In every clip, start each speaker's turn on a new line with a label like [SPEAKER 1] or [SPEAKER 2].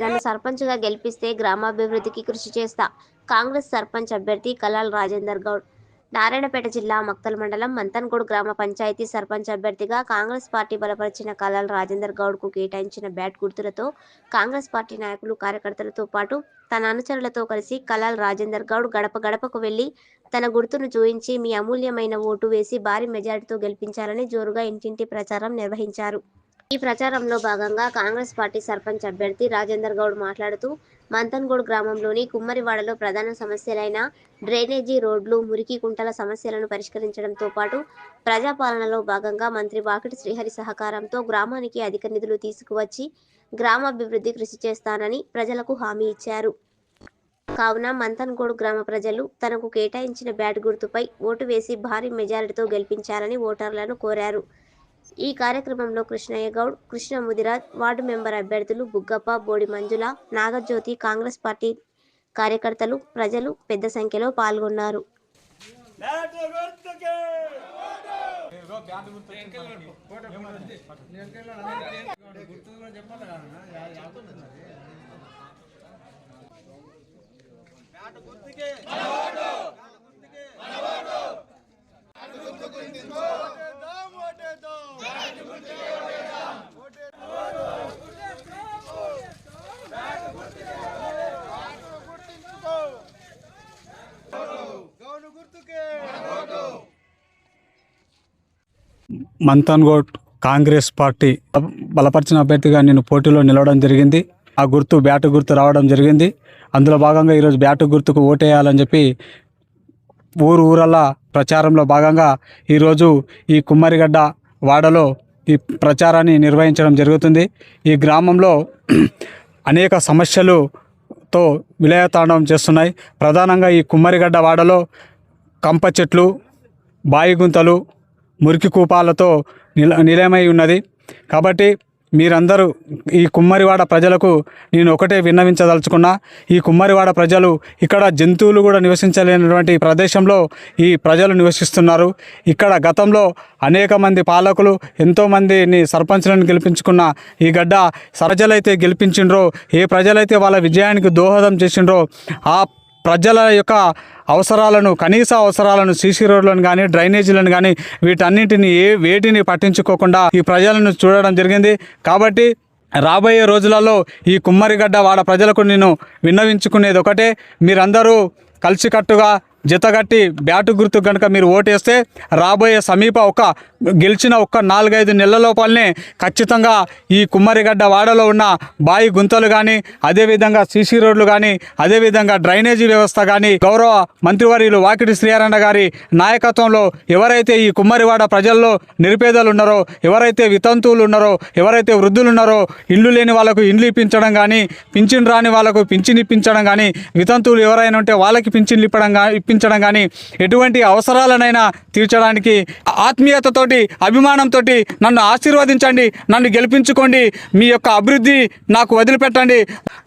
[SPEAKER 1] నన్ను సర్పంచ్గా గెలిపిస్తే గ్రామాభివృద్ధికి కృషి చేస్తా. కాంగ్రెస్ సర్పంచ్ అభ్యర్థి కలాల్ రాజేందర్ గౌడ్. నారాయణపేట జిల్లా మక్తల్ మండలం మంతన్గూడ్ గ్రామ పంచాయతీ సర్పంచ్ అభ్యర్థిగా కాంగ్రెస్ పార్టీ బలపరిచిన కలాల్ రాజేందర్ గౌడ్కు కేటాయించిన బ్యాట్ గుర్తులతో కాంగ్రెస్ పార్టీ నాయకులు కార్యకర్తలతో పాటు తన అనుచరులతో కలిసి కలాల్ రాజేందర్ గౌడ్ గడప గడపకు వెళ్లి తన గుర్తును చూయించి మీ అమూల్యమైన ఓటు వేసి భారీ మెజారిటీతో గెలిపించాలని జోరుగా ఇంటింటి ప్రచారం నిర్వహించారు. ఈ ప్రచారంలో భాగంగా కాంగ్రెస్ పార్టీ సర్పంచ్ అభ్యర్థి రాజేందర్ గౌడ్ మాట్లాడుతూ మంతన్గూడ్ గ్రామంలోని కుమ్మరివాడలో ప్రధాన సమస్యలైన డ్రైనేజీ, రోడ్లు, మురికి కుంటల సమస్యలను పరిష్కరించడంతో పాటు ప్రజాపాలనలో భాగంగా మంత్రి వాకిటి శ్రీహరి సహకారంతో గ్రామానికి అధిక నిధులు తీసుకువచ్చి గ్రామాభివృద్ధి కృషి చేస్తానని ప్రజలకు హామీ ఇచ్చారు. కావున మంతన్గూడ్ గ్రామ ప్రజలు తనకు కేటాయించిన బ్యాట్ గుర్తుపై ఓటు వేసి భారీ మెజారిటీతో గెలిపించాలని ఓటర్లను కోరారు. ఈ కార్యక్రమంలో కృష్ణయ్య గౌడ్, కృష్ణ ముదిరాజ్, వార్డు మెంబర్ అభ్యర్థులు బుగ్గప్ప, బోడి మంజుల, నాగజ్యోతి, కాంగ్రెస్ పార్టీ కార్యకర్తలు, ప్రజలు పెద్ద సంఖ్యలో పాల్గొన్నారు.
[SPEAKER 2] మంతన్గూడ్ కాంగ్రెస్ పార్టీ బలపరిచిన అభ్యర్థిగా నేను పోటీలో నిలవడం జరిగింది. ఆ గుర్తు బ్యాటు గుర్తు రావడం జరిగింది. అందులో భాగంగా ఈరోజు బ్యాటు గుర్తుకు ఓటేయాలని చెప్పి ఊరల్లా ప్రచారంలో భాగంగా ఈరోజు ఈ కుమ్మరిగడ్డ వాడలో ఈ ప్రచారాన్ని నిర్వహించడం జరుగుతుంది. ఈ గ్రామంలో అనేక సమస్యలతో విలయతాండవం చేస్తున్నాయి. ప్రధానంగా ఈ కుమ్మరిగడ్డ వాడలో కంప చెట్లు, బాయి గుంతలు, మురికి కూపాలతో నిలయమై ఉన్నది. కాబట్టి మీరందరూ ఈ కుమ్మరివాడ ప్రజలకు నేను ఒకటే విన్నవించదలుచుకున్నా, ఈ కుమ్మరివాడ ప్రజలు ఇక్కడ జంతువులు కూడా నివసించలేనటువంటి ప్రదేశంలో ఈ ప్రజలు నివసిస్తున్నారు. ఇక్కడ గతంలో అనేక మంది పాలకులు ఎంతోమందిని సర్పంచ్లను గెలిపించుకున్న ఈ గడ్డ ప్రజలైతే గెలిపించిండ్రో, ఏ ప్రజలైతే వాళ్ళ విజయానికి దోహదం చేసిండ్రో ఆ ప్రజల యొక్క అవసరాలను, కనీస అవసరాలను, సీసీ రోడ్లను కానీ, డ్రైనేజీలను కానీ వీటన్నింటిని వేటిని పట్టించుకోకుండా ఈ ప్రజలను చూడడం జరిగింది. కాబట్టి రాబోయే రోజులలో ఈ కుమ్మరిగడ్డ వాడ ప్రజలకు నేను విన్నవించుకునేది ఒకటే, మీరందరూ కలిసికట్టుగా జతగట్టి బ్యాటు గుర్తు కనుక మీరు ఓటేస్తే రాబోయే గెలిచిన 4-5 నెలల లోపలనే ఖచ్చితంగా ఈ కుమ్మరిగడ్డ వాడలో ఉన్న బాయి గుంతలు కానీ, అదేవిధంగా సీసీ రోడ్లు కానీ, అదేవిధంగా డ్రైనేజీ వ్యవస్థ కానీ గౌరవ మంత్రివర్యులు వాకిటి శ్రీహరన్న గారి నాయకత్వంలో ఎవరైతే ఈ కుమ్మరివాడ ప్రజల్లో నిరుపేదలు ఉన్నారో, ఎవరైతే వితంతువులు ఉన్నారో, ఎవరైతే వృద్ధులు ఉన్నారో, ఇల్లు లేని వాళ్ళకు ఇండ్లు ఇప్పించడం కానీ, పింఛన్ రాని వాళ్ళకు పింఛన్ ఇప్పించడం కానీ, వితంతువులు ఎవరైనా ఉంటే వాళ్ళకి పింఛన్లు ఇప్పించడం కానీ, ఎటువంటి అవసరాలనైనా తీర్చడానికి ఆత్మీయతతోటి, అభిమానంతో నన్ను ఆశీర్వదించండి, నన్ను గెలిపించుకోండి, మీ యొక్క అభివృద్ధి నాకు వదిలిపెట్టండి.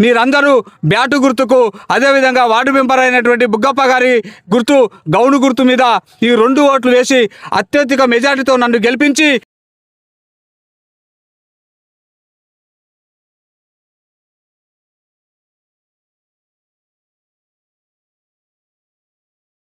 [SPEAKER 2] మీరందరూ బ్యాటు గుర్తుకు, అదేవిధంగా వార్డు మెంబర్ అయినటువంటి బుగ్గప్ప గారి గుర్తు గౌను గుర్తు మీద ఈ 2 ఓట్లు వేసి అత్యధిక మెజారిటీతో నన్ను గెలిపించి